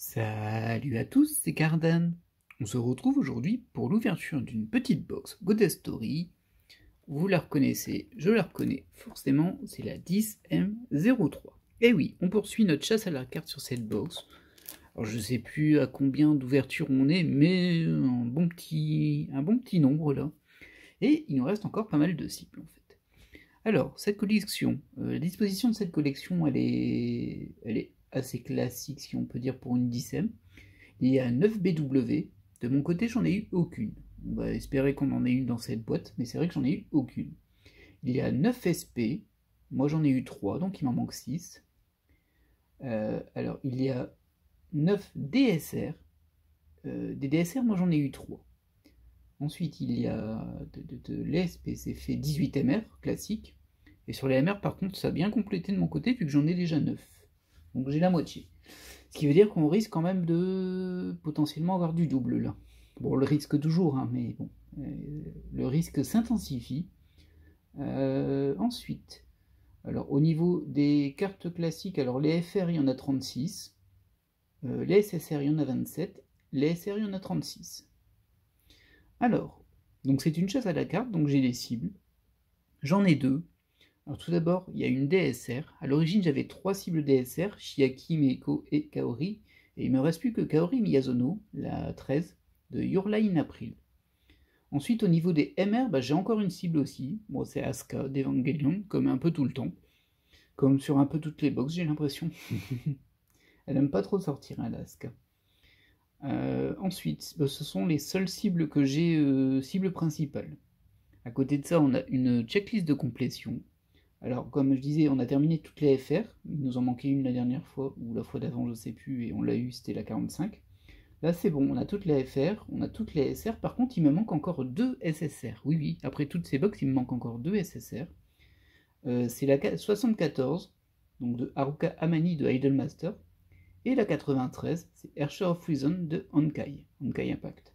Salut à tous, c'est Cardan. On se retrouve aujourd'hui pour l'ouverture d'une petite box Goddess Story. Vous la reconnaissez, je la reconnais forcément, c'est la 10M03. Et oui, on poursuit notre chasse à la carte sur cette box. Alors je sais plus à combien d'ouvertures on est, mais un bon petit nombre là. Et il nous reste encore pas mal de cibles en fait. Alors, cette collection, la disposition de cette collection, elle est assez classique si on peut dire pour une 10M. Il y a 9 BW. De mon côté, j'en ai eu aucune. On va espérer qu'on en ait une dans cette boîte, mais c'est vrai que j'en ai eu aucune. Il y a 9 SP. Moi, j'en ai eu 3, donc il m'en manque 6. Alors, il y a 9 DSR. Des DSR, moi, j'en ai eu 3. Ensuite, il y a de l'ESP, c'est fait 18 MR, classique. Et sur les MR, par contre, ça a bien complété de mon côté, vu que j'en ai déjà 9. Donc j'ai la moitié. Ce qui veut dire qu'on risque quand même de potentiellement avoir du double là. Bon, on le risque toujours, hein, mais bon, le risque s'intensifie. Ensuite, alors au niveau des cartes classiques, alors les FR il y en a 36, les SSR il y en a 27, les SR il y en a 36. Alors, donc c'est une chasse à la carte, donc j'ai les cibles. J'en ai deux. Alors tout d'abord, il y a une DSR. À l'origine, j'avais 3 cibles DSR, Chiaki, Meiko et Kaori. Et il me reste plus que Kaori Miyazono, la 13, de Your Lie in April. Ensuite, au niveau des MR, j'ai encore une cible aussi. Bon, c'est Asuka d'Evangelion, comme un peu tout le temps. Comme sur un peu toutes les box, j'ai l'impression. Elle n'aime pas trop sortir, hein, Asuka. Ensuite, ce sont les seules cibles que j'ai, cibles principales. À côté de ça, on a une checklist de complétion. Alors, comme je disais, on a terminé toutes les FR. Il nous en manquait une la dernière fois, ou la fois d'avant, je sais plus, et on l'a eu, c'était la 45. Là, c'est bon, on a toutes les FR, on a toutes les SR. Par contre, il me manque encore 2 SSR. Oui, oui, après toutes ces box, il me manque encore 2 SSR. C'est la 74, donc de Haruka Amani de Idolmaster. Et la 93, c'est Archer of Reason de Honkai Impact.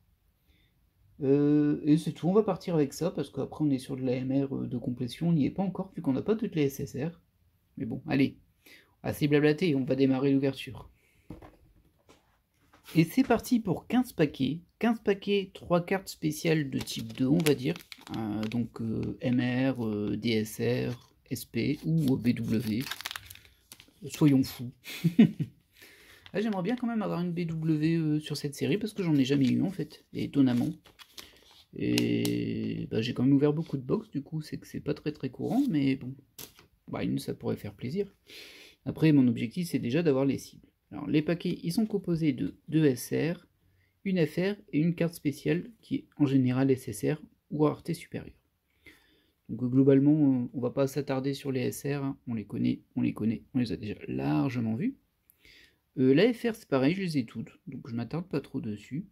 Et c'est tout, on va partir avec ça, parce qu'après on est sur de la MR de complétion, on n'y est pas encore, vu qu'on n'a pas toutes les SSR. Mais bon, allez, assez blablaté, on va démarrer l'ouverture. Et c'est parti pour 15 paquets. 15 paquets, 3 cartes spéciales de type 2, on va dire. Donc MR, DSR, SP ou BW. Soyons fous. Ah, j'aimerais bien quand même avoir une BW sur cette série, parce que j'en ai jamais eu en fait, et étonnamment. Et j'ai quand même ouvert beaucoup de box, du coup c'est que c'est pas très très courant, mais bon, une ça pourrait faire plaisir. Après mon objectif c'est déjà d'avoir les cibles. Alors les paquets ils sont composés de 2 SR, une FR et une carte spéciale qui est en général SSR ou rareté supérieure. Donc globalement on va pas s'attarder sur les SR, hein. On les connaît, on les a déjà largement vus. La FR c'est pareil, je les ai toutes, donc je m'attarde pas trop dessus.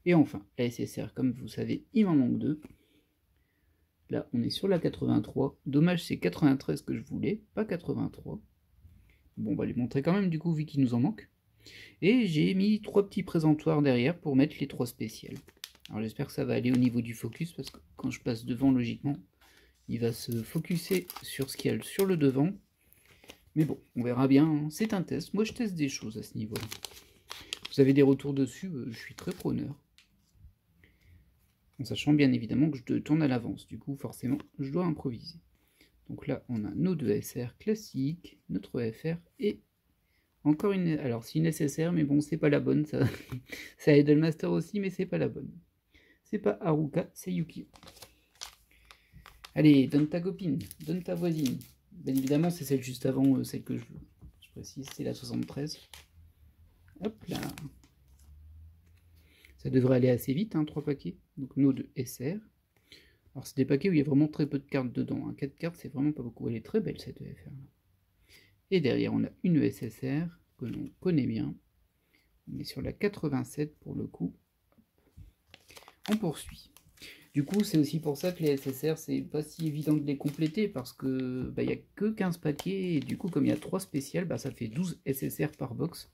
Et enfin, la SSR, comme vous savez, il m'en manque 2. Là, on est sur la 83. Dommage, c'est 93 que je voulais, pas 83. Bon, on va les montrer quand même, du coup, vu qu'il nous en manque. Et j'ai mis 3 petits présentoirs derrière pour mettre les 3 spéciales. Alors j'espère que ça va aller au niveau du focus, parce que quand je passe devant, logiquement, il va se focuser sur ce qu'il y a sur le devant. Mais bon, on verra bien, hein. C'est un test. Moi, je teste des choses à ce niveau-là. Vous avez des retours dessus, je suis très preneur. En sachant bien évidemment que je tourne à l'avance, du coup forcément je dois improviser. Donc là on a nos 2 SR classiques, notre FR et encore une... Alors c'est une SSR mais bon c'est pas la bonne, ça c'est Idolmaster aussi mais c'est pas la bonne. C'est pas Haruka, c'est Yukio. Allez, donne ta copine, donne ta voisine. Bien évidemment c'est celle juste avant, celle que je précise, c'est la 73. Hop là. Ça devrait aller assez vite, hein, 3 paquets. Donc nos 2 SR. Alors c'est des paquets où il y a vraiment très peu de cartes dedans. Hein. 4 cartes, c'est vraiment pas beaucoup. Elle est très belle cette EFR. Et derrière, on a une SSR que l'on connaît bien. On est sur la 87 pour le coup. On poursuit. Du coup, c'est aussi pour ça que les SSR, c'est pas si évident de les compléter, parce que il n'y a que 15 paquets, et du coup, comme il y a 3 spéciales, ça fait 12 SSR par box.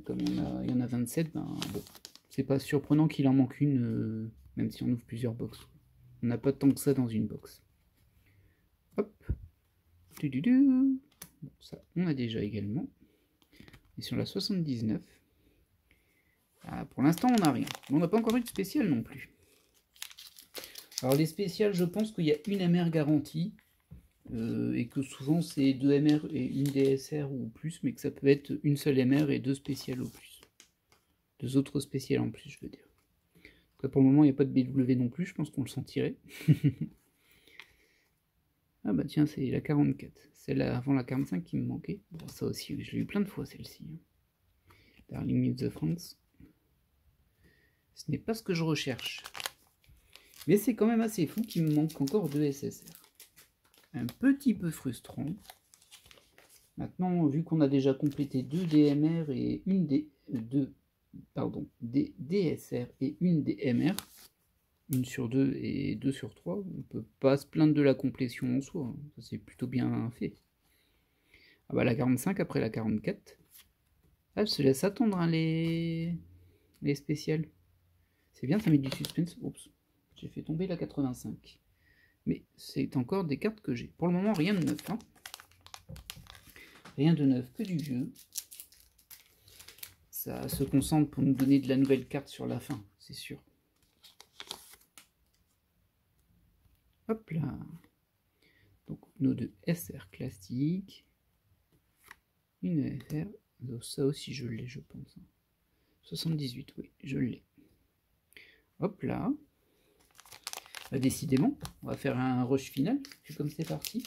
Comme il y en a 27, bon, c'est pas surprenant qu'il en manque une, même si on ouvre plusieurs box. On n'a pas tant que ça dans une box. Hop. Bon, ça, on a déjà également. Et sur la 79, pour l'instant on n'a rien. On n'a pas encore eu de spécial non plus. Alors les spéciales, je pense qu'il y a une MR garantie. Et que souvent c'est 2 MR et une DSR ou plus, mais que ça peut être une seule MR et 2 spéciales au plus. 2 autres spéciales en plus, je veux dire. Donc, pour le moment, il n'y a pas de BW non plus, je pense qu'on le sentirait. Ah bah tiens, c'est la 44. Celle avant la 45 qui me manquait. Bon, ça aussi, je l'ai eu plein de fois celle-ci. Darling in the France. Ce n'est pas ce que je recherche. Mais c'est quand même assez fou qu'il me manque encore 2 SSR. Un petit peu frustrant. Maintenant, vu qu'on a déjà complété 2 DMR et une des DSR et une DMR, 1 sur 2 et 2 sur 3, on peut pas se plaindre de la complétion en soi. Ça c'est plutôt bien fait. Ah bah la 45 après la 44. Ah, elle se laisse attendre hein, les spéciales. C'est bien, ça met du suspense. Oups, j'ai fait tomber la 85. Mais c'est encore des cartes que j'ai. Pour le moment, rien de neuf. Hein. Rien de neuf, que du vieux. Ça se concentre pour nous donner de la nouvelle carte sur la fin, c'est sûr. Hop là. Donc nos deux SR classiques. Une FR. Donc, ça aussi je l'ai, je pense. 78, oui, je l'ai. Hop là. Bah, décidément, on va faire un rush final, puis comme c'est parti.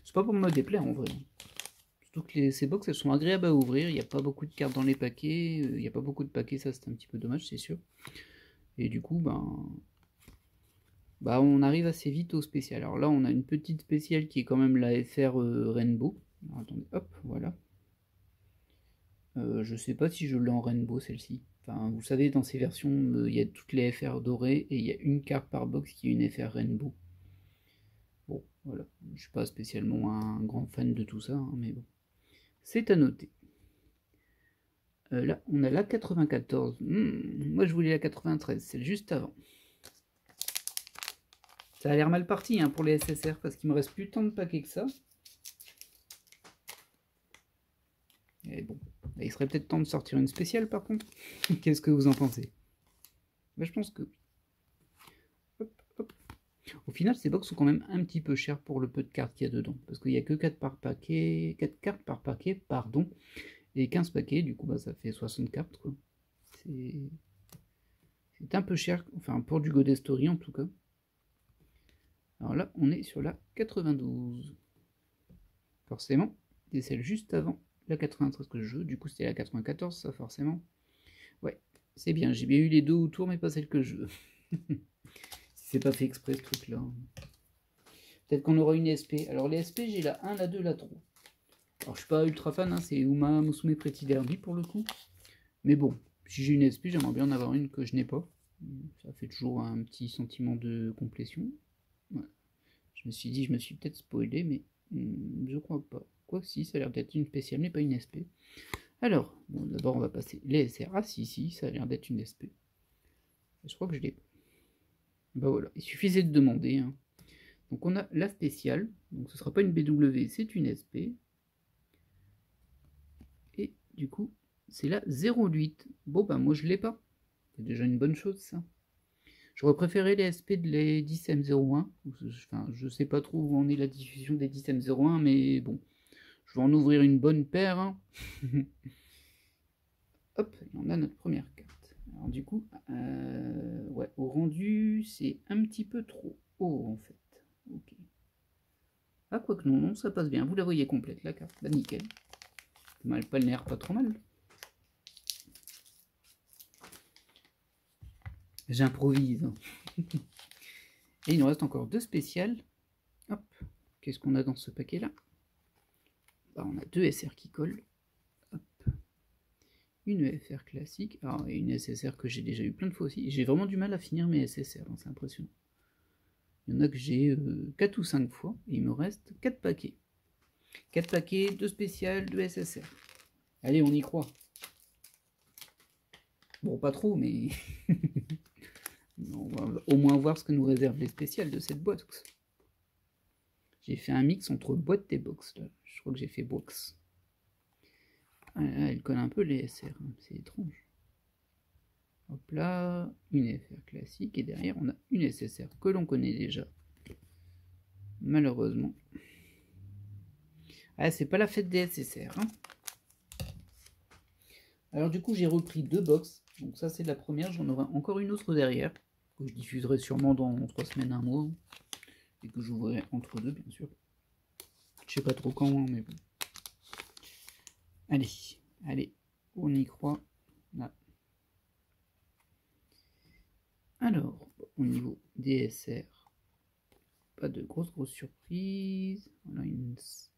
C'est pas pour me déplaire en vrai. Surtout que ces box elles sont agréables à ouvrir, il n'y a pas beaucoup de cartes dans les paquets, il n'y a pas beaucoup de paquets, ça c'est un petit peu dommage, c'est sûr. Et du coup, on arrive assez vite au spécial. Alors là, on a une petite spéciale qui est quand même la FR Rainbow. Alors, attendez, hop, voilà. Je sais pas si je l'ai en Rainbow celle-ci. Enfin, vous savez, dans ces versions, il y a toutes les FR dorées et il y a une carte par box qui est une FR Rainbow. Bon, voilà. Je suis pas spécialement un grand fan de tout ça, hein, mais bon. C'est à noter. Là, on a la 94. Moi, je voulais la 93, celle juste avant. Ça a l'air mal parti hein, pour les SSR, parce qu'il me reste plus tant de paquets que ça. Et bon, il serait peut-être temps de sortir une spéciale par contre. Qu'est-ce que vous en pensez? Je pense que oui. Hop, hop. Au final, ces box sont quand même un petit peu chers pour le peu de cartes qu'il y a dedans. Parce qu'il n'y a que 4 cartes par paquet, pardon. Et 15 paquets, du coup, ça fait 60 cartes. C'est un peu cher, enfin pour du Godet Story en tout cas. Alors là, on est sur la 92. Forcément, c'est celle juste avant la 93 que je joue. Du coup, c'était la 94, ça, forcément. Ouais, c'est bien. J'ai bien eu les deux autour, mais pas celle que je veux. Si c'est pas fait exprès, ce truc-là. Peut-être qu'on aura une SP. Alors, les SP, j'ai la 1, la 2, la 3. Alors, je suis pas ultra fan, hein, c'est Uma Musume Pretty Derby pour le coup. Mais bon, si j'ai une SP, j'aimerais bien en avoir une que je n'ai pas. Ça fait toujours un petit sentiment de complétion. Ouais. Je me suis dit, je me suis peut-être spoilé, mais je crois pas. Quoi si, ça a l'air d'être une spéciale, mais pas une SP. Alors, bon, d'abord on va passer les SR. Ah si, ça a l'air d'être une SP. Je crois que je l'ai pas. Bah voilà, il suffisait de demander. Hein. Donc on a la spéciale, donc ce sera pas une BW, c'est une SP. Et du coup, c'est la 08. Bon bah moi je l'ai pas. C'est déjà une bonne chose ça. J'aurais préféré les SP de les 10M01. Enfin, je sais pas trop où en est la diffusion des 10M01, mais bon. Je vais en ouvrir une bonne paire. Hein. Hop, et on a notre première carte. Alors du coup, ouais, au rendu, c'est un petit peu trop haut en fait. Ok. Ah, quoique non, ça passe bien. Vous la voyez complète la carte. Bah nickel. Mal pas le nerf, pas trop mal. J'improvise. Et il nous reste encore deux spéciales. Hop, qu'est-ce qu'on a dans ce paquet-là? On a deux SR qui collent. Hop. Une FR classique. Et une SSR que j'ai déjà eu plein de fois aussi. J'ai vraiment du mal à finir mes SSR, hein, c'est impressionnant. Il y en a que j'ai 4 ou 5 fois. Et il me reste 4 paquets. 4 paquets, 2 spéciales, 2 SSR. Allez, on y croit. Bon, pas trop, mais... on va au moins voir ce que nous réservent les spéciales de cette boîte. J'ai fait un mix entre boîte et box, là. Je crois que j'ai fait box. elle colle un peu les SR, hein. C'est étrange. Hop là, une FR classique, et derrière on a une SSR que l'on connaît déjà. Malheureusement. Ah, c'est pas la fête des SSR, hein. Alors du coup, j'ai repris 2 box. Donc ça, c'est la première. J'en aurai encore une autre derrière, que je diffuserai sûrement dans 3 semaines, 1 mois. Et que j'ouvrirai entre deux, bien sûr. Je sais pas trop quand, hein, mais bon. Allez, allez, on y croit. Là. Alors, au niveau des SR, pas de grosses surprises. On a une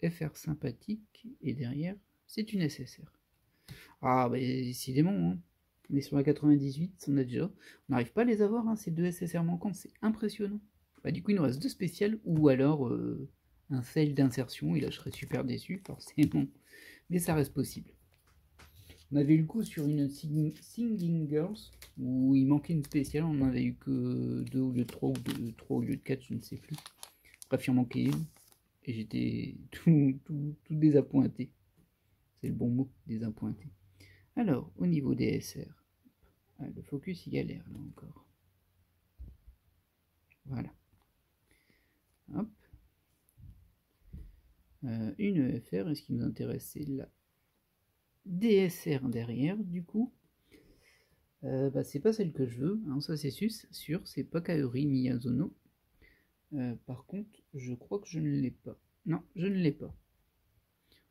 FR sympathique. Et derrière, c'est une SSR. Ah, bah décidément, hein. On est sur la 98, on a déjà. On n'arrive pas à les avoir, hein, ces 2 SSR manquantes, c'est impressionnant. Bah, du coup, il nous reste 2 spéciales, ou alors un fail d'insertion, et là je serais super déçu, forcément. Mais ça reste possible. On avait eu le coup sur une Singing Girls, où il manquait une spéciale, on n'en avait eu que 2 au lieu de 3, ou 3 au lieu de 4, je ne sais plus. Bref, il en manquait une, et j'étais tout désappointé. C'est le bon mot, désappointé. Alors, au niveau des SR, le focus il galère là encore. Voilà. Hop. Une FR, et ce qui nous intéresse, c'est la DSR derrière, du coup. Bah, c'est pas celle que je veux, hein, ça c'est sûr, c'est pas Kaori Miyazono. Par contre, je crois que je ne l'ai pas. Non, je ne l'ai pas.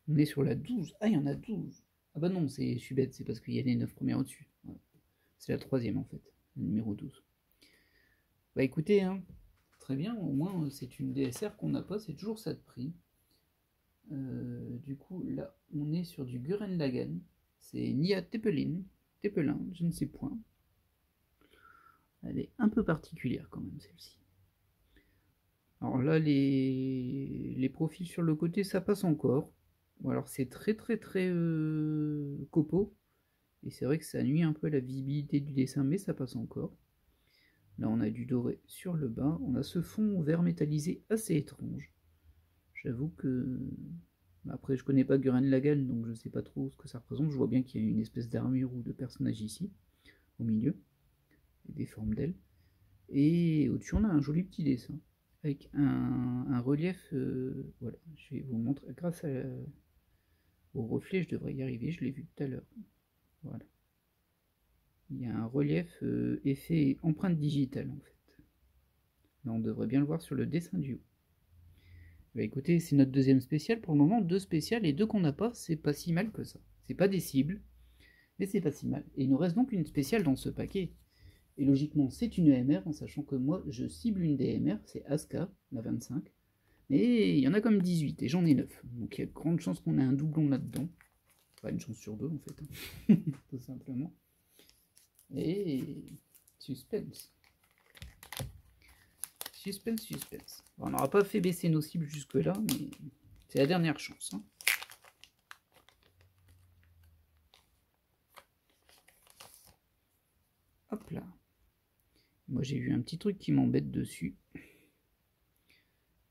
On est sur la 12. Ah, il y en a 12. Ah bah non, je suis bête, c'est parce qu'il y a les 9 premières au-dessus. Ouais. C'est la 3e en fait, le numéro 12. Bah écoutez, hein, très bien, au moins c'est une DSR qu'on n'a pas, c'est toujours ça de prix. Du coup, là, on est sur du Gurren Lagann. C'est Nia Tepelin, je ne sais point. Elle est un peu particulière quand même, celle-ci. Alors là, les profils sur le côté, ça passe encore. Ou alors c'est très copeau. Et c'est vrai que ça nuit un peu à la visibilité du dessin, mais ça passe encore. Là, on a du doré sur le bas. On a ce fond vert métallisé assez étrange. J'avoue que... Après, je connais pas Gurren Lagann, donc je sais pas trop ce que ça représente. Je vois bien qu'il y a une espèce d'armure ou de personnage ici, au milieu, avec des formes d'ailes. Et au-dessus, on a un joli petit dessin, avec un relief. Voilà, je vais vous montrer. Grâce au reflet, je devrais y arriver, je l'ai vu tout à l'heure. Voilà. Il y a un relief effet empreinte digitale, en fait. Là, on devrait bien le voir sur le dessin du haut. Bah écoutez, c'est notre deuxième spéciale pour le moment, 2 spéciales et 2 qu'on n'a pas, c'est pas si mal que ça. C'est pas des cibles, mais c'est pas si mal. Et il nous reste donc une spéciale dans ce paquet. Et logiquement, c'est une EMR, en sachant que moi, je cible une DMR, c'est Asuka, la 25. Mais il y en a comme 18, et j'en ai 9. Donc il y a de grandes chances qu'on ait un doublon là-dedans. Pas une chance sur 2, en fait. Hein. Tout simplement. Et... suspense. Suspense. Bon, on n'aura pas fait baisser nos cibles jusque-là, mais c'est la dernière chance. Hein. Hop là. Moi j'ai vu un petit truc qui m'embête dessus.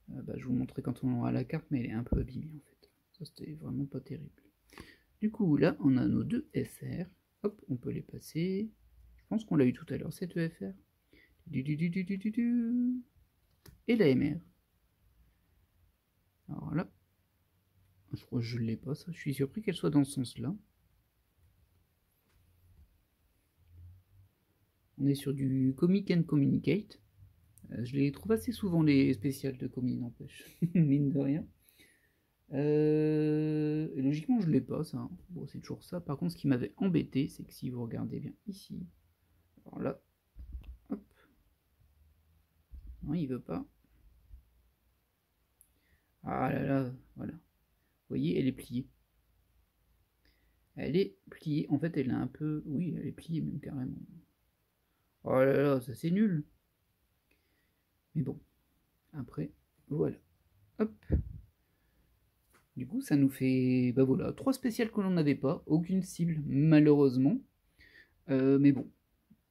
Bah, je vous montrerai quand on aura la carte, mais elle est un peu abîmée en fait. Ça c'était vraiment pas terrible. Du coup là on a nos 2 SR. Hop, on peut les passer. Je pense qu'on l'a eu tout à l'heure, cette EFR. Et la MR. Alors là, je crois que je ne l'ai pas, ça. Je suis surpris qu'elle soit dans ce sens-là. On est sur du Comic and Communicate. Je les trouve assez souvent, les spéciales de Comic, n'empêche. Mine de rien. Logiquement, je ne l'ai pas, ça. Hein. Bon, c'est toujours ça. Par contre, ce qui m'avait embêté, c'est que si vous regardez bien ici, alors là, hop. Non, il veut pas. Ah là là, voilà. Vous voyez, elle est pliée. Elle est pliée. En fait, elle est un peu... Oui, elle est pliée même carrément. Oh là là, ça c'est nul. Mais bon, après, voilà. Hop. Du coup, ça nous fait, bah voilà, 3 spéciales que l'on n'avait pas, aucune cible malheureusement. Mais bon,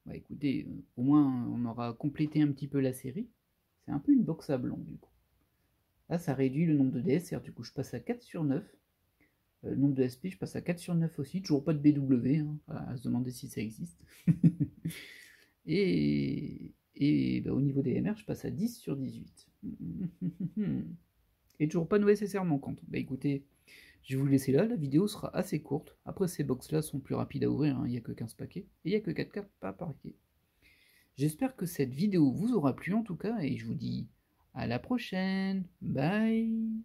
bah écoutez, au moins on aura complété un petit peu la série. C'est un peu une box à blanc du coup. Là, ça réduit le nombre de DSR, du coup je passe à 4 sur 9. Nombre de SP, je passe à 4 sur 9 aussi. Toujours pas de BW, hein, à se demander si ça existe. et bah, au niveau des MR, je passe à 10 sur 18. Et toujours pas de OSSR manquante. Bah écoutez, je vais vous laisser là, la vidéo sera assez courte. Après, ces box-là sont plus rapides à ouvrir, hein. Il n'y a que 15 paquets. Et il n'y a que 4 cartes par paquet. J'espère que cette vidéo vous aura plu en tout cas, et je vous dis à la prochaine. Bye.